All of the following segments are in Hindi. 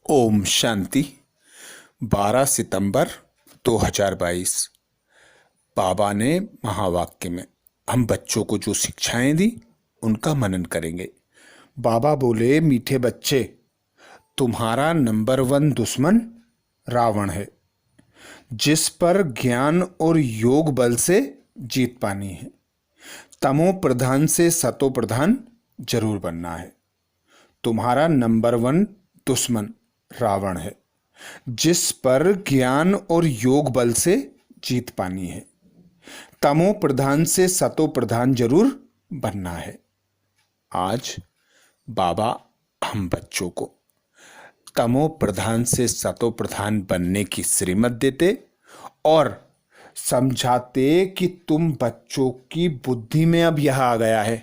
ओम शांति। 12 सितंबर 2022। बाबा ने महावाक्य में हम बच्चों को जो शिक्षाएं दी उनका मनन करेंगे। बाबा बोले, मीठे बच्चे, तुम्हारा नंबर 1 दुश्मन रावण है, जिस पर ज्ञान और योग बल से जीत पानी है। तमो प्रधान से सतो प्रधान जरूर बनना है। तुम्हारा नंबर 1 दुश्मन रावण है, जिस पर ज्ञान और योग बल से जीत पानी है। तमो प्रधान से सतो प्रधान जरूर बनना है। आज बाबा हम बच्चों को तमो प्रधान से सतो प्रधान बनने की श्रीमत देते और समझाते कि तुम बच्चों की बुद्धि में अब यह आ गया है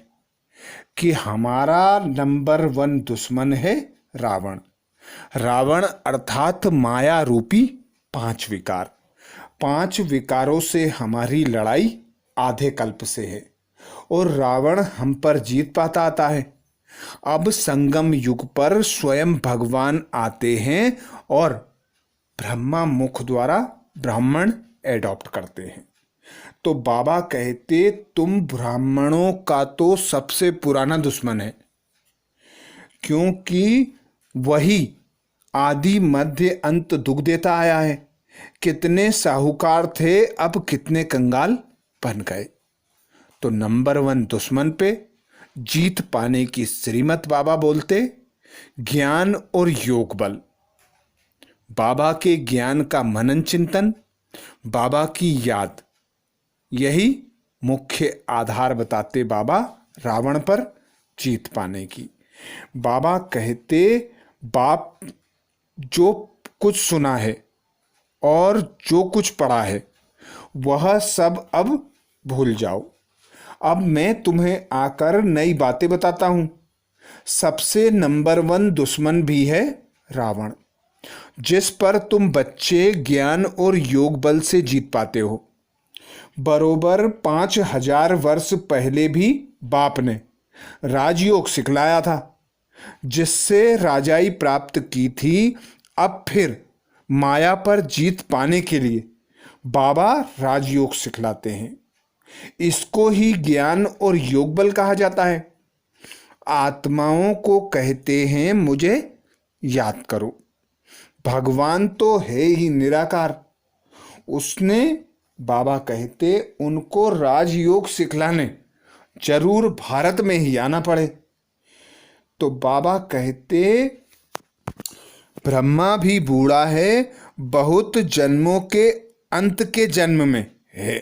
कि हमारा नंबर 1 दुश्मन है रावण। रावण अर्थात माया रूपी 5 विकार। 5 विकारों से हमारी लड़ाई आधे कल्प से है और रावण हम पर जीत पाता आता है। अब संगम युग पर स्वयं भगवान आते हैं और ब्रह्मा मुख द्वारा ब्राह्मण एडॉप्ट करते हैं। तो बाबा कहते, तुम ब्राह्मणों का तो सबसे पुराना दुश्मन है, क्योंकि वही आदि मध्य अंत दुख देता आया है। कितने साहूकार थे, अब कितने कंगाल बन गए। तो नंबर 1 दुश्मन पे जीत पाने की श्रीमत बाबा बोलते, ज्ञान और योग बल। बाबा के ज्ञान का मनन चिंतन, बाबा की याद, यही मुख्य आधार बताते बाबा रावण पर जीत पाने की। बाबा कहते, बाप जो कुछ सुना है और जो कुछ पढ़ा है वह सब अब भूल जाओ। अब मैं तुम्हें आकर नई बातें बताता हूं। सबसे नंबर 1 दुश्मन भी है रावण, जिस पर तुम बच्चे ज्ञान और योग बल से जीत पाते हो। बरोबर 5000 वर्ष पहले भी बाप ने राजयोग सिखलाया था, जिससे राजाई प्राप्त की थी। अब फिर माया पर जीत पाने के लिए बाबा राजयोग सिखलाते हैं। इसको ही ज्ञान और योग बल कहा जाता है। आत्माओं को कहते हैं, मुझे याद करो। भगवान तो है ही निराकार। उसने, बाबा कहते, उनको राजयोग सिखलाने जरूर भारत में ही आना पड़े। तो बाबा कहते, ब्रह्मा भी बूढ़ा है, बहुत जन्मों के अंत के जन्म में है।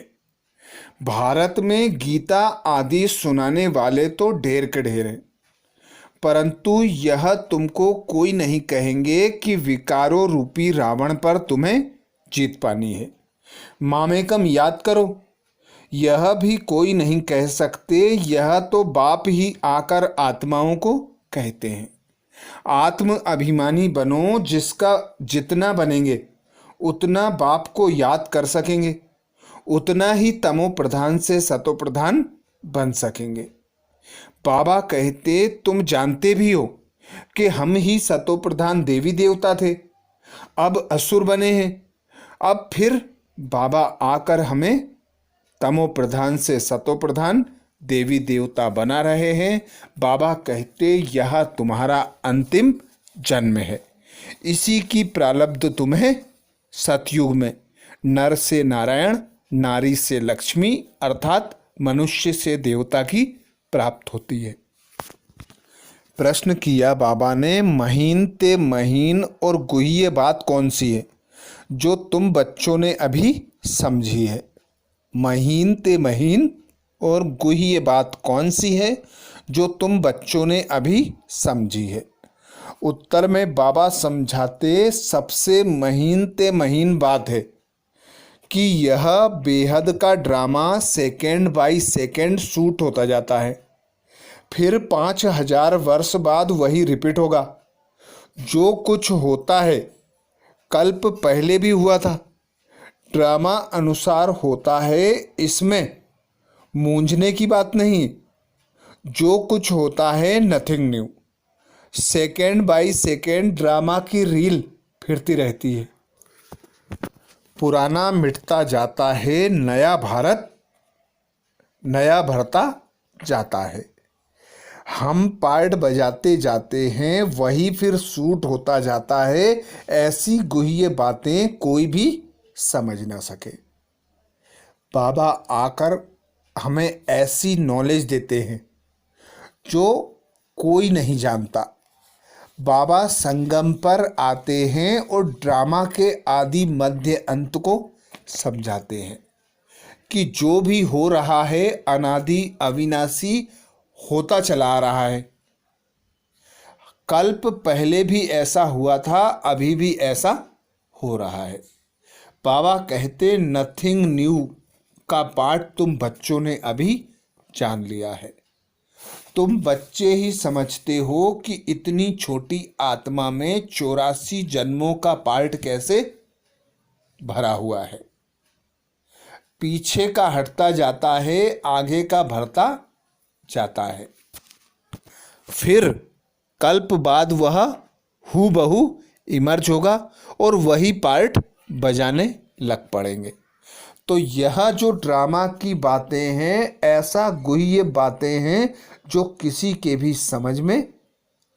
भारत में गीता आदि सुनाने वाले तो ढेर के ढेर हैं, परंतु यह तुमको कोई नहीं कहेंगे कि विकारों रूपी रावण पर तुम्हें जीत पानी है। मामेकम याद करो, यह भी कोई नहीं कह सकते। यह तो बाप ही आकर आत्माओं को कहते हैं। आत्म अभिमानी बनो, जिसका जितना बनेंगे उतना बाप को याद कर सकेंगे, उतना ही तमो प्रधान से सतो प्रधान बन सकेंगे। बाबा कहते, तुम जानते भी हो कि हम ही सतो प्रधान देवी देवता थे, अब असुर बने हैं। अब फिर बाबा आकर हमें तमो प्रधान से सतो प्रधान देवी देवता बना रहे हैं। बाबा कहते, यह तुम्हारा अंतिम जन्म है। इसी की प्रारब्ध तुम्हें सतयुग में नर से नारायण, नारी से लक्ष्मी अर्थात मनुष्य से देवता की प्राप्त होती है। प्रश्न किया बाबा ने, महीन ते महीन और गुह्य बात कौन सी है जो तुम बच्चों ने अभी समझी है? महीन ते महीन और गुह्य बात कौन सी है जो तुम बच्चों ने अभी समझी है? उत्तर में बाबा समझाते, सबसे महीन ते महीन बात है कि यह बेहद का drama second by second shoot होता जाता है। फिर 5000 वर्ष बाद वही रिपीट होगा। जो कुछ होता है कल्प पहले भी हुआ था, ड्रामा अनुसार होता है। इसमें मूंझने की बात नहीं। जो कुछ होता है nothing new, second by second drama की रील फिरती रहती है। पुराना मिटता जाता है, नया भरता जाता है। हम पार्ट बजाते जाते हैं, वही फिर सूट होता जाता है। ऐसी गुह्य बातें कोई भी समझ ना सके। बाबा आकर हमें ऐसी नॉलेज देते हैं जो कोई नहीं जानता। बाबा संगम पर आते हैं और ड्रामा के आदि मध्य अंत को समझाते हैं कि जो भी हो रहा है अनादि अविनाशी होता चला आ रहा है। कल्प पहले भी ऐसा हुआ था, अभी भी ऐसा हो रहा है। बाबा कहते नथिंग न्यू का पाठ तुम बच्चों ने अभी जान लिया है। तुम बच्चे ही समझते हो कि इतनी छोटी आत्मा में 84 जन्मों का पार्ट कैसे भरा हुआ है। पीछे का हटता जाता है, आगे का भरता जाता है। फिर कल्प बाद वह हूबहू इमर्ज होगा और वही पार्ट बजाने लग पड़ेंगे। तो यह जो ड्रामा की बातें हैं, ऐसा गुह्य बातें हैं जो किसी के भी समझ में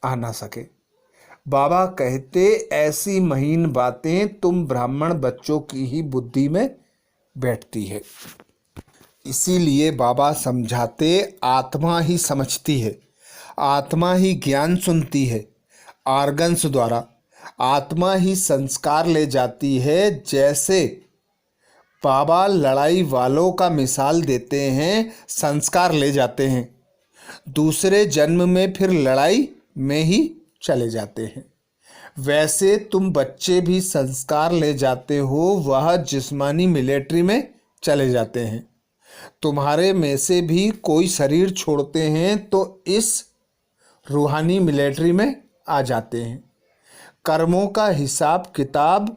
आ ना सके। बाबा कहते ऐसी महीन बातें तुम ब्राह्मण बच्चों की ही बुद्धि में बैठती है। इसीलिए बाबा समझाते आत्मा ही समझती है, आत्मा ही ज्ञान सुनती है आर्गन्स द्वारा, आत्मा ही संस्कार ले जाती है। जैसे बाबा लड़ाई वालों का मिसाल देते हैं, संस्कार ले जाते हैं, दूसरे जन्म में फिर लड़ाई में ही चले जाते हैं। वैसे तुम बच्चे भी संस्कार ले जाते हो, वह जिस्मानी मिलिट्री में चले जाते हैं। तुम्हारे में से भी कोई शरीर छोड़ते हैं तो इस रूहानी मिलिट्री में आ जाते हैं। कर्मों का हिसाब किताब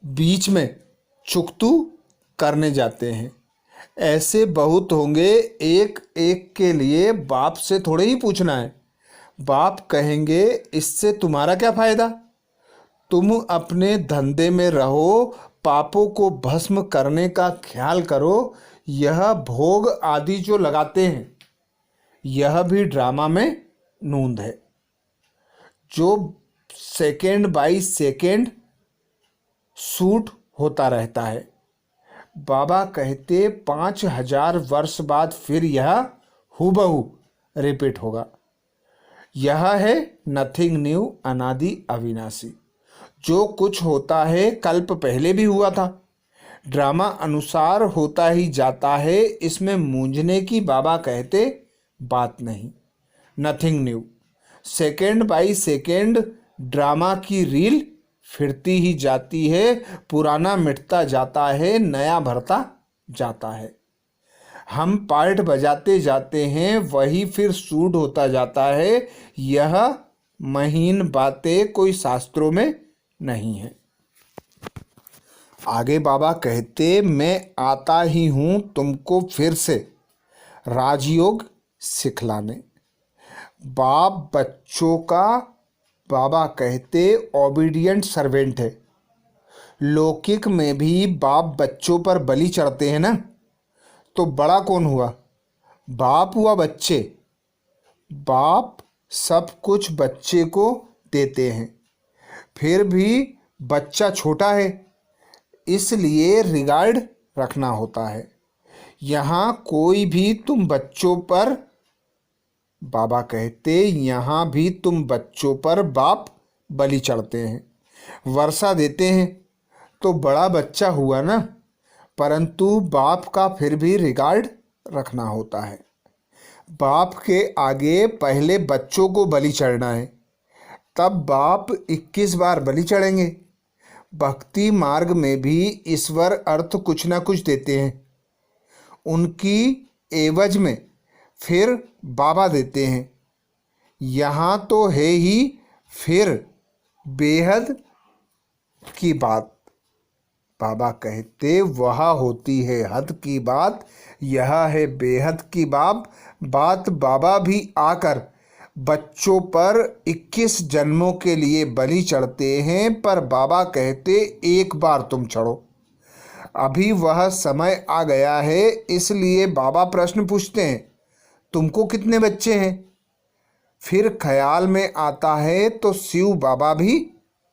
बीच में चुकतू करने जाते हैं। ऐसे बहुत होंगे, एक एक के लिए बाप से थोड़े ही पूछना है। बाप कहेंगे इससे तुम्हारा क्या फायदा, तुम अपने धंधे में रहो, पापों को भस्म करने का ख्याल करो। यह भोग आदि जो लगाते हैं, यह भी ड्रामा में नूंद है जो सेकेंड बाय सेकेंड शूट होता रहता है। बाबा कहते 5000 वर्ष बाद फिर यह हूबहू रिपीट होगा। यह है नथिंग न्यू, अनादि अविनाशी। जो कुछ होता है कल्प पहले भी हुआ था, ड्रामा अनुसार होता ही जाता है। इसमें मूंझने की बाबा कहते बात नहीं। Nothing new, second by second drama की रील फिरती ही जाती है। पुराना मिटता जाता है, नया भरता जाता है। हम पार्ट बजाते जाते हैं, वही फिर सूट होता जाता है। यह महीन बातें कोई शास्त्रों में नहीं है। आगे बाबा कहते मैं आता ही हूँ तुमको फिर से राजयोग सिखलाने। बाप बच्चों का बाबा कहते ओबीडियंट सर्वेंट है। लौकिक में भी बाप बच्चों पर बलि चढ़ते हैं ना, तो बड़ा कौन हुआ, बाप हुआ बच्चे। बाप सब कुछ बच्चे को देते हैं, फिर भी बच्चा छोटा है, इसलिए रिगार्ड रखना होता है। यहाँ कोई भी तुम बच्चों पर, बाबा कहते यहाँ भी तुम बच्चों पर बाप बलि चढ़ते हैं, वर्षा देते हैं, तो बड़ा बच्चा हुआ ना, परंतु बाप का फिर भी रिगार्ड रखना होता है। बाप के आगे पहले बच्चों को बलि चढ़ना है, तब बाप 21 बार बलि चढ़ेंगे। भक्ति मार्ग में भी ईश्वर अर्थ कुछ ना कुछ देते हैं, उनकी एवज में फिर बाबा देते हैं। यहाँ तो है ही फिर बेहद की बात। बाबा कहते वह होती है हद की बात, यह है बेहद की बात। बाबा भी आकर बच्चों पर 21 जन्मों के लिए बलि चढ़ते हैं, पर बाबा कहते एक बार तुम चढ़ो। अभी वह समय आ गया है, इसलिए बाबा प्रश्न पूछते हैं, तुमको कितने बच्चे हैं? फिर ख्याल में आता है तो शिव बाबा भी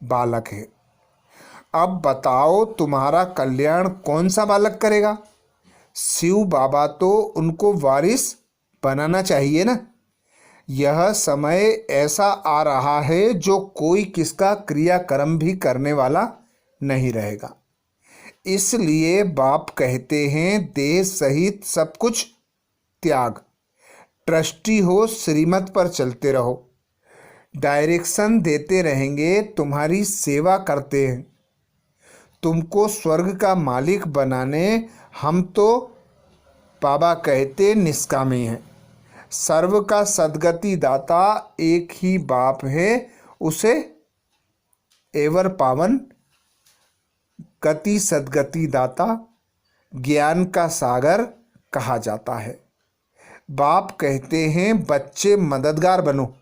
बालक है। अब बताओ तुम्हारा कल्याण कौन सा बालक करेगा? शिव बाबा तो उनको वारिस बनाना चाहिए ना। यह समय ऐसा आ रहा है जो कोई किसका क्रियाकर्म भी करने वाला नहीं रहेगा। इसलिए बाप कहते हैं देह सहित सब कुछ त्याग, ट्रस्टी हो श्रीमत पर चलते रहो, डायरेक्शन देते रहेंगे, तुम्हारी सेवा करते हैं, तुमको स्वर्ग का मालिक बनाने हम तो बाबा कहते निष्कामी हैं। सर्व का सद्गति दाता एक ही बाप है, उसे एवर पावन गति सद्गति दाता ज्ञान का सागर कहा जाता है। बाप कहते हैं बच्चे मददगार बनो।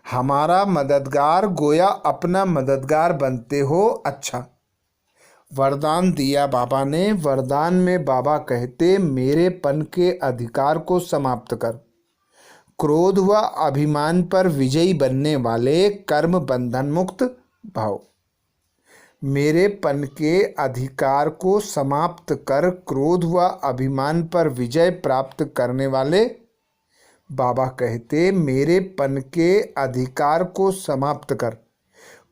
हमारा मददगार गोया अपना मददगार बनते हो। अच्छा, वरदान दिया बाबा ने। वरदान में बाबा कहते मेरेपन के अधिकार को समाप्त कर, क्रोध व अभिमान पर विजयी बनने वाले कर्म बंधन मुक्त भाव। मेरेपन के अधिकार को समाप्त कर क्रोध व अभिमान पर विजय प्राप्त करने वाले, बाबा कहते मेरेपन के अधिकार को समाप्त कर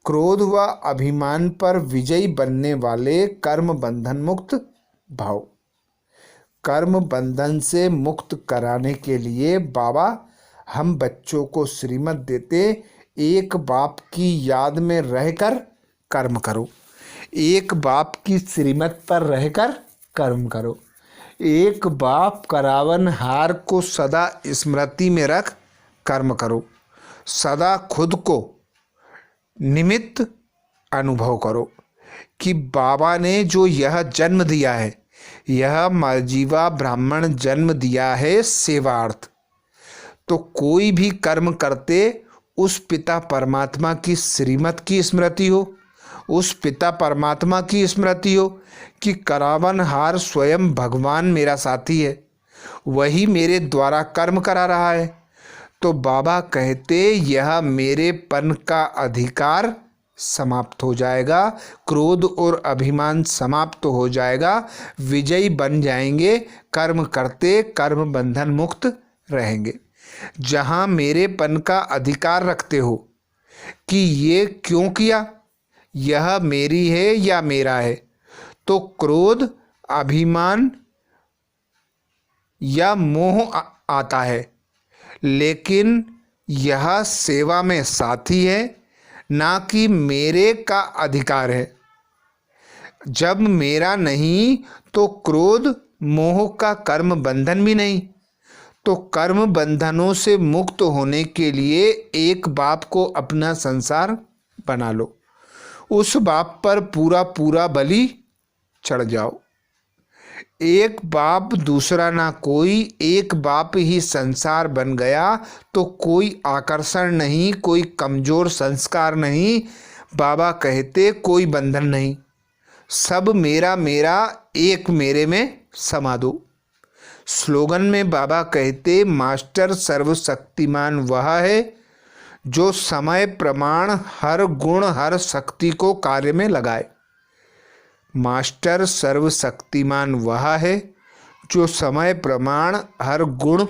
क्रोध व अभिमान पर विजयी बनने वाले कर्म बंधन मुक्त भाव। कर्म बंधन से मुक्त कराने के लिए बाबा हम बच्चों को श्रीमत देते, एक बाप की याद में रहकर कर्म करो, एक बाप की श्रीमत पर रहकर कर्म करो, एक बाप करावन हार को सदा स्मृति में रख कर्म करो, सदा खुद को निमित्त अनुभव करो कि बाबा ने जो यह जन्म दिया है, यह मर्जीवा ब्राह्मण जन्म दिया है सेवार्थ। तो कोई भी कर्म करते उस पिता परमात्मा की श्रीमत की स्मृति हो, उस पिता परमात्मा की स्मृति हो कि करावनहार स्वयं भगवान मेरा साथी है, वही मेरे द्वारा कर्म करा रहा है। तो बाबा कहते यह मेरेपन का अधिकार समाप्त हो जाएगा, क्रोध और अभिमान समाप्त हो जाएगा, विजयी बन जाएंगे, कर्म करते कर्म बंधन मुक्त रहेंगे। जहाँ मेरेपन का अधिकार रखते हो कि ये क्यों किया, यह मेरी है या मेरा है, तो क्रोध अभिमान या मोह आता है, लेकिन यह सेवा में साथी है, ना कि मेरे का अधिकार है। जब मेरा नहीं तो क्रोध मोह का कर्म बंधन भी नहीं। तो कर्म बंधनों से मुक्त होने के लिए एक बाप को अपना संसार बना लो, उस बाप पर पूरा पूरा बलि चढ़ जाओ। एक बाप दूसरा ना कोई, एक बाप ही संसार बन गया तो कोई आकर्षण नहीं, कोई कमजोर संस्कार नहीं। बाबा कहते कोई बंधन नहीं, सब मेरा मेरा एक मेरे में समा दो। स्लोगन में बाबा कहते मास्टर सर्वशक्तिमान वह है जो समय प्रमाण हर गुण हर शक्ति को कार्य में लगाए। मास्टर सर्वशक्तिमान वह है जो समय प्रमाण हर गुण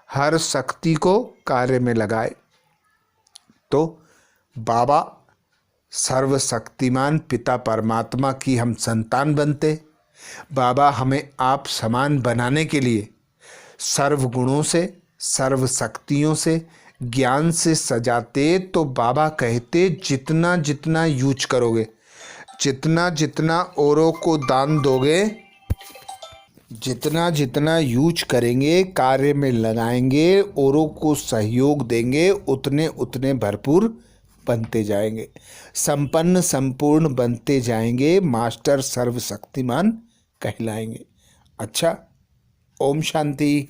हर शक्ति को कार्य में लगाए। तो बाबा सर्वशक्तिमान पिता परमात्मा की हम संतान बनते, बाबा हमें आप समान बनाने के लिए सर्व गुणों से सर्व शक्तियों से ज्ञान से सजाते। तो बाबा कहते जितना जितना यूज करोगे, जितना जितना औरों को दान दोगे, जितना जितना यूज करेंगे, कार्य में लगाएंगे, औरों को सहयोग देंगे, उतने उतने भरपूर बनते जाएंगे, संपन्न संपूर्ण बनते जाएंगे, मास्टर सर्वशक्तिमान कहलाएंगे। अच्छा, ओम शांति।